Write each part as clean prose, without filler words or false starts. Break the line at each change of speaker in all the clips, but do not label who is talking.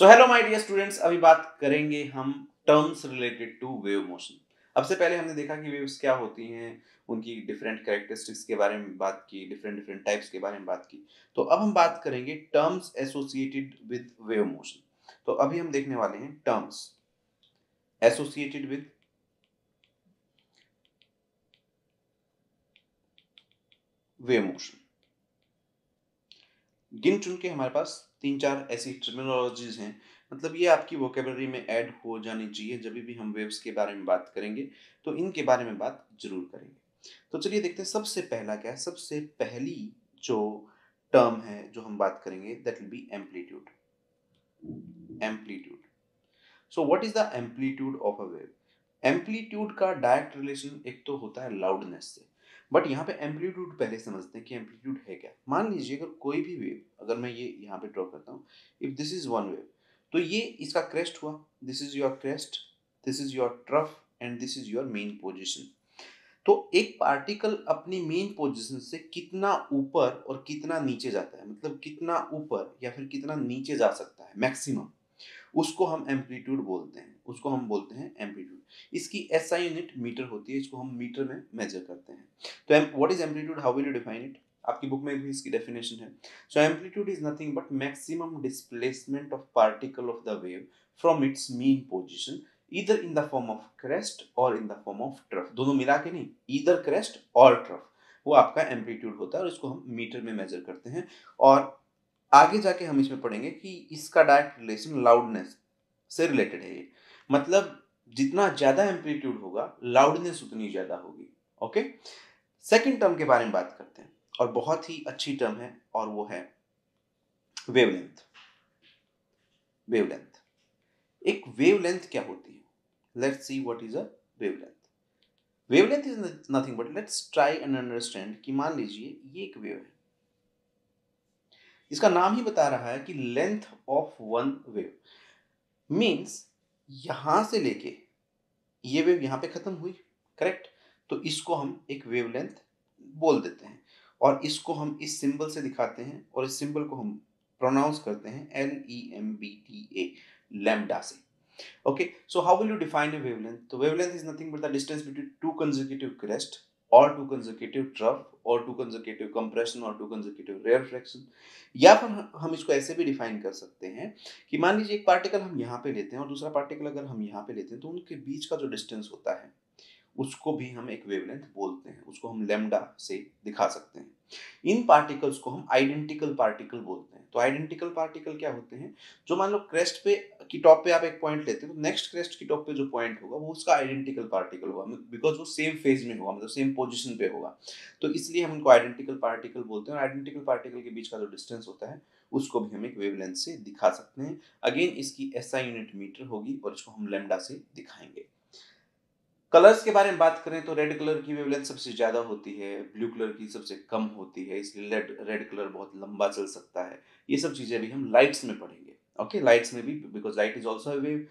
So hello my dear students, अभी बात करेंगे हम terms related to wave motion. अब से पहले हमने देखा कि वेव्स क्या होती हैं, उनकी डिफरेंट कैरेक्टरिस्टिक्स के बारे में बात की, डिफरेंट डिफरेंट टाइप्स के बारे में बात की। तो अब हम बात करेंगे terms associated with wave motion. तो अभी हम देखने वाले हैं terms associated with wave motion. गिन चुन के हमारे पास 3-4 ऐसी टर्मिनोलॉजीज हैं, मतलब ये आपकी वोकेबलरी में ऐड हो जानी चाहिए जब भी हम वेव्स के बारे में बात करेंगे, तो इनके बारे में बात जरूर करेंगे। तो चलिए देखते हैं सबसे पहला क्या है। सबसे पहली जो टर्म है जो हम बात करेंगे that will be amplitude. Amplitude. So what is the amplitude of a wave? Amplitude का डायरेक्ट रिलेशन एक तो होता है लाउडनेस से, बट यहाँ पे एम्पलीट्यूड पहले समझते हैं कि एम्पलीट्यूड है क्या। मान लीजिए अगर कोई भी वेव, अगर मैं ये यहाँ पे ड्रॉ करता हूँ, if this is one wave, तो ये इसका क्रेस्ट हुआ, this is your crest, this is your trough and this is your main position. तो एक पार्टिकल अपनी मेन पोजीशन से कितना ऊपर और कितना नीचे जाता है, मतलब कितना ऊपर या फिर कितना नीचे जा सकता है मैक्सिमम, उसको हम एम्पलीट्यूड बोलते हैं, उसको हम बोलते हैं एम्पलीट्यूड। इसकी एसआई यूनिट मीटर होती है, इसको हम मीटर में मेजर करते हैं। तो what is amplitude, how will you define it? आपकी बुक में भी इसकी डेफिनेशन है। So amplitude is nothing but maximum displacement of particle of the wave from its mean position, either in the form of crest or in the form of trough, दोनों मिला के नहीं, either crest और trough, वो आपका amplitude होता है और इसको हम मीटर में मेजर करते हैं। और आगे जाके हम इसमें पढ़ेंगे कि इसका डायरेक्ट रिलेशन लाउडनेस से रिलेटेड है ये, मतलब जितना ज्यादा एम्पलीट्यूड होगा लाउडनेस उतनी ज्यादा होगी। ओके, सेकंड टर्म के बारे में बात करते हैं और बहुत ही अच्छी टर्म है और वो है वेवलेंथ। वेवलेंथ, एक वेवलेंथ क्या होती है? Let's see what is a wavelength. Wavelength is nothing but, let's try and understand कि मान लीजिए ये एक वेव है, इसका नाम ही बता रहा है कि length of one wave means यहां से लेके ये वेव यहां पे खत्म हुई, करेक्ट? तो इसको हम एक वेवलेंथ बोल देते हैं और इसको हम इस सिंबल से दिखाते हैं और इस सिंबल को हम प्रोनाउंस करते हैं LEMBTA, लैम्डा से। Okay, so how will you define a wavelength? So wavelength is nothing but the distance between two consecutive crest or two consecutive trough or two consecutive compression or two consecutive rarefaction। या फिर हम इसको ऐसे भी define कर सकते हैं कि मान लीजिए एक पार्टिकल हम यहाँ पे लेते हैं और दूसरा पार्टिकल अगर हम यहाँ पे लेते हैं, तो उनके बीच का जो डिस्टेंस होता है उसको भी हम एक वेवलेंथ बोलते हैं, उसको हम लैम्डा से दिखा सकते हैं। इन पार्टिकल्स को हम आइडेंटिकल पार्टिकल बोलते हैं। तो आइडेंटिकल पार्टिकल क्या होते हैं? जो मान लो क्रेस्ट पे की टॉप पे आप एक पॉइंट लेते हो, तो नेक्स्ट क्रेस्ट की टॉप पे जो पॉइंट होगा वो उसका आइडेंटिकल पार्टिकल होगा, बिकॉज वो सेम फेज में होगा, मतलब सेम पोजिशन पे होगा। तो इसलिए हम उनको आइडेंटिकल पार्टिकल बोलते हैं और आइडेंटिकल पार्टिकल के बीच का जो डिस्टेंस होता है उसको भी हम एक वेवलेंथ से दिखा सकते हैं। अगेन इसकी एसआई यूनिट मीटर होगी और इसको हम लैम्डा से दिखाएंगे। कलर्स के बारे में बात करें तो रेड कलर की वेवलेंथ सबसे ज्यादा होती है, ब्लू कलर की सबसे कम होती है, इसलिए रेड कलर बहुत लंबा चल सकता है। ये सब चीजें भी हम लाइट्स में पढ़ेंगे। ओके, लाइट्स में भी, because light is also a wave,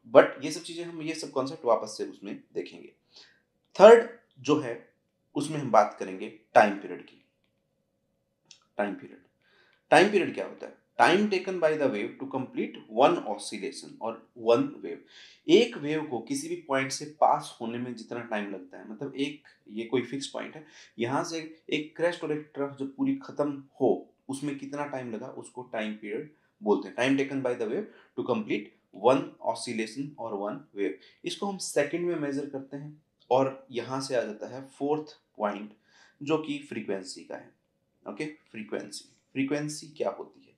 but ये सब चीजें हम, ये सब कॉन्सेप्ट वापस से उसमें देखेंगे। थर्ड जो है उसमें हम बात करेंगे टाइम पीरियड की। टाइम पीरियड, टाइम पीरियड क्या होता है? Time taken by the wave to complete one oscillation और वन वेव। एक वेव को किसी भी पॉइंट से पास होने में जितना टाइम लगता है, मतलब एक, ये कोई फिक्स पॉइंट है, यहाँ से एक क्रेस्ट और एक ट्रफ जब पूरी खत्म हो उसमें कितना टाइम लगा, उसको टाइम पीरियड बोलते हैं। Time taken by the wave to complete one oscillation और वन वेव, इसको हम सेकंड में मेजर करते हैं। और यहाँ से आ जाता है फोर्थ पॉइंट जो कि फ्रीक्वेंसी का है। Okay, frequency. फ्रीक्वेंसी क्या होती है?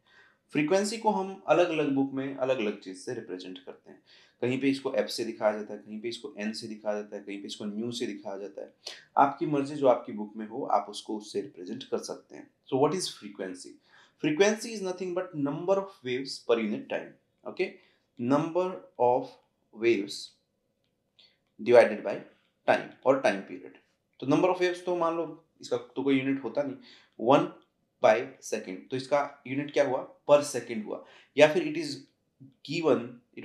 फ्रीक्वेंसी को हम अलग अलग बुक में अलग अलग चीज से रिप्रेजेंट करते हैं। कहीं पे इसको एफ से दिखाया जाता है, कहीं पे इसको एन से दिखाया जाता है, कहीं पे इसको न्यू से दिखाया जाता है। आपकी मर्जी, जो आपकी बुक में हो आप उसको उससे रिप्रेजेंट कर सकते हैं। So what is frequency? Frequency is nothing but number of waves per unit time. Okay, number of waves divided by time और टाइम पीरियड। तो नंबर ऑफ वेव्स तो मान लो इसका तो कोई यूनिट होता नहीं, 1/सेकंड, तो इसका यूनिट क्या हुआ? पर सेकंड हुआ। या फिर it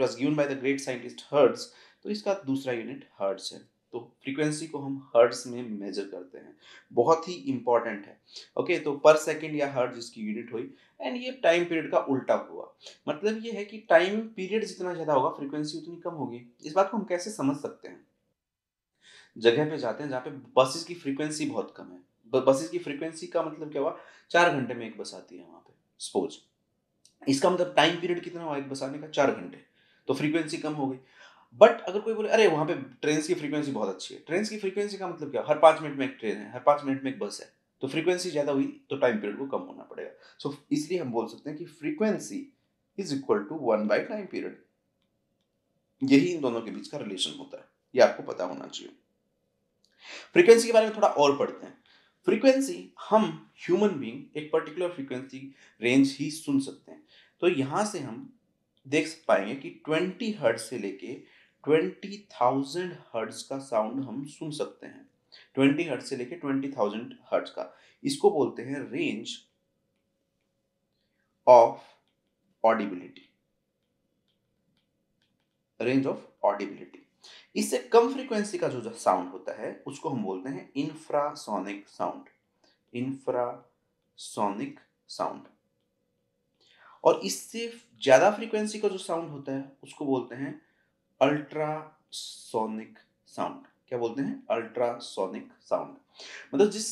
was given by the great scientist hertz, तो इसका दूसरा यूनिट हर्ट्ज है। तो फ्रीक्वेंसी को हम हर्ट्ज में मेजर करते हैं, बहुत ही इंपॉर्टेंट है। ओके, तो पर सेकंड या हर्ट्ज इसकी यूनिट हुई। एंड ये टाइम पीरियड का उल्टा हुआ। मतलब ये है कि टाइम पीरियड जितना ज़्यादा होगा फ्रीक्वेंसी उतनी कम होगी। इस बात को हम कैसे समझ सकते हैं? जगह पे जाते हैं जहाँ पे बसेस की फ्रीक्वेंसी बहुत कम है। बसेस की फ्रीक्वेंसी का मतलब क्या हुआ? 4 घंटे में 1 बस आती है वहाँ पे, सपोज़। इसका मतलब टाइम पीरियड कितना हुआ एक बस आने का? 4 घंटे। तो फ्रीक्वेंसी कम हो गई। बट अगर कोई बोले अरे वहाँ पे ट्रेन्स की फ्रीक्वेंसी बहुत अच्छी है। ट्रेन्स की फ्रीक्वेंसी का मतलब क्या? हर 5 मिनट में एक ट्रेन है, हर 5 मिनट में एक बस है। तो फ्रीक्वेंसी ज़्यादा हुई तो टाइम पीरियड को कम होना पड़ेगा। सो इसलिए हम बोल सकते हैं कि frequency is equal to 1 by time period. यही इन दोनों के बीच का रिलेशन होता है। ये आपको पता होना चाहिए। फ्रीक्वेंसी के बारे में थोड़ा और पढ़ते हैं। फ्रीक्वेंसी हम ह्यूमन बीइंग एक पर्टिकुलर फ्रीक्वेंसी रेंज ही सुन सकते हैं। तो यहाँ से हम देख पाएंगे कि 20 हर्ट्ज से लेके 20,000 हर्ट्ज का साउंड हम सुन सकते हैं। 20 हर्ट्ज से लेके 20,000 हर्ट्ज का, इसको बोलते हैं range of audibility. Range of audibility. इससे कम फ्रीक्वेंसी का जो साउंड होता है उसको हम बोलते हैं इंफ्रासोनिक साउंड। Infrasonic sound. और इससे ज्यादा फ्रीक्वेंसी का जो साउंड होता है उसको बोलते हैं अल्ट्रासोनिक साउंड। क्या बोलते हैं? Ultrasonic sound. मतलब जिस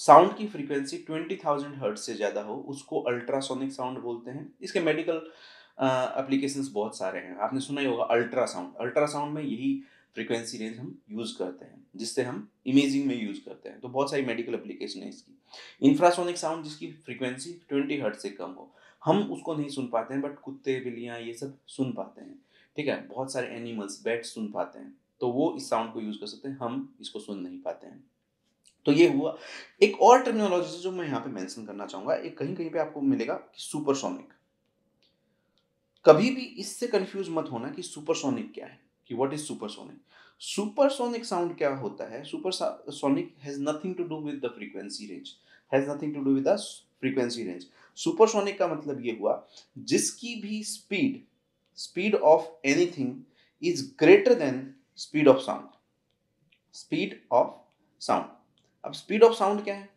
साउंड की फ्रीक्वेंसी 20,000 हर्ट्ज से ज्यादा हो उसको अल्ट्रासोनिक साउंड बोलते हैं। इसके मेडिकल एप्लीकेशंस बहुत सारे हैं। आपने सुना ही होगा अल्ट्रासाउंड। अल्ट्रासाउंड में यही फ्रीक्वेंसी रेंज हम यूज करते हैं, जिससे हम इमेजिंग में यूज करते हैं। तो बहुत सारी मेडिकल एप्लीकेशन है इसकी। इंफ्रासोनिक साउंड जिसकी फ्रीक्वेंसी 20 हर्ट्ज से कम हो, हम उसको नहीं सुन पाते हैं, बट कुत्ते बिल्लियाँ ये सब सुन पाते हैं। ठीक है, बहुत सारे एनिमल्स बैट्स सुन पाते हैं, तो वो इस साउंड को यूज कर सकते हैं, हम इसको सुन नहीं पाते हैं। तो ये हुआ। एक और टर्मिनोलॉजी जो मैं यहाँ पे मेंशन करना चाहूंगा, एक कहीं कहीं पे आपको मिलेगा कि सुपरसोनिक। कभी भी इससे कंफ्यूज मत होना कि सुपरसोनिक क्या है, कि what is supersonic. Supersonic sound क्या होता है? Supersonic has nothing to do with the frequency range, has nothing to do with the frequency range. Supersonic का मतलब ये हुआ जिसकी भी speed, speed of anything is greater than speed of sound. Speed of sound. अब speed of sound क्या है?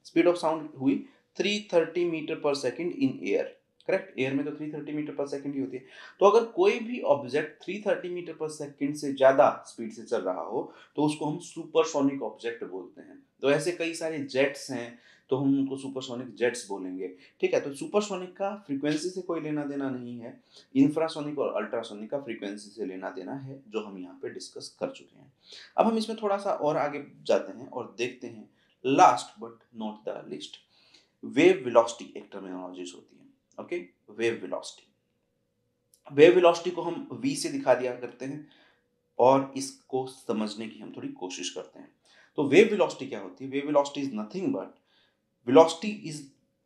Speed of sound हुई 330 metre per second in air. Correct, air में तो 330 मीटर पर सेकंड ही होती है। तो अगर कोई भी ऑब्जेक्ट 330 मीटर पर सेकंड से ज्यादा स्पीड से चल रहा हो तो उसको हम सुपरसोनिक ऑब्जेक्ट बोलते हैं। तो ऐसे कई सारे जेट्स हैं, तो हम उनको सुपरसोनिक जेट्स बोलेंगे। ठीक है, तो सुपरसोनिक का फ्रीक्वेंसी से कोई लेना देना नहीं है। इंफ्रासोनिक और अल्ट्रासोनिक का फ्रीक्वेंसी से लेना देना है, जो हम यहाँ पे डिस्कस कर चुके हैं। अब हम इसमें थोड़ा सा और आगे जाते हैं और देखते हैं, last but not the list, wave velocity एक टर्मिनोलॉजीज होती है। Okay, wave velocity. Wave velocity को हम v से दिखा दिया करते हैं और इसको समझने की हम थोड़ी कोशिश करते हैं। तो वेव वेलोसिटी क्या होती है? Wave velocity is nothing but velocity is,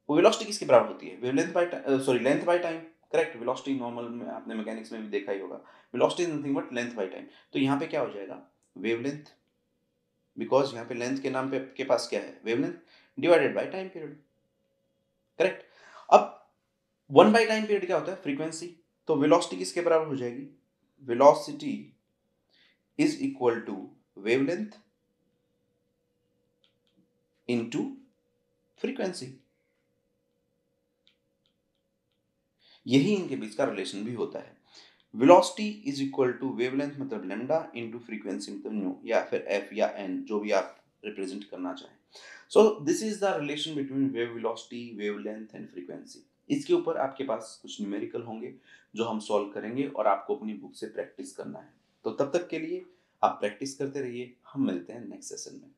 velocity किसके बराबर होती है? Wavelength by sorry length by time. Correct, velocity normal में आपने मैकेनिक्स में भी देखा ही होगा। Velocity is nothing but length by time. तो यहाँ पे क्या हो जाएगा? वेवलेंथ, बिकॉज यहाँ पे लेंथ के नाम पे के पास क्या है? Wavelength, divided by time period. Correct. अब 1 बाय टाइम पीरियड क्या होता है? फ्रीक्वेंसी। तो वेलोसिटी किसके बराबर हो जाएगी? Velocity is equal to wavelength into frequency. यही इनके बीच का रिलेशन भी होता है। Velocity is equal to wavelength मतलब लेमडा इनटू फ्रीक्वेंसी मतलब न्यू, या फिर एफ या एन, जो भी आप रिप्रेजेंट करना चाहें। So this is the relation between wave velocity, wavelength and frequency. इसके ऊपर आपके पास कुछ न्यूमेरिकल होंगे जो हम सॉल्व करेंगे और आपको अपनी बुक से प्रैक्टिस करना है। तो तब तक के लिए आप प्रैक्टिस करते रहिए। हम मिलते हैं नेक्स्ट सेशन में।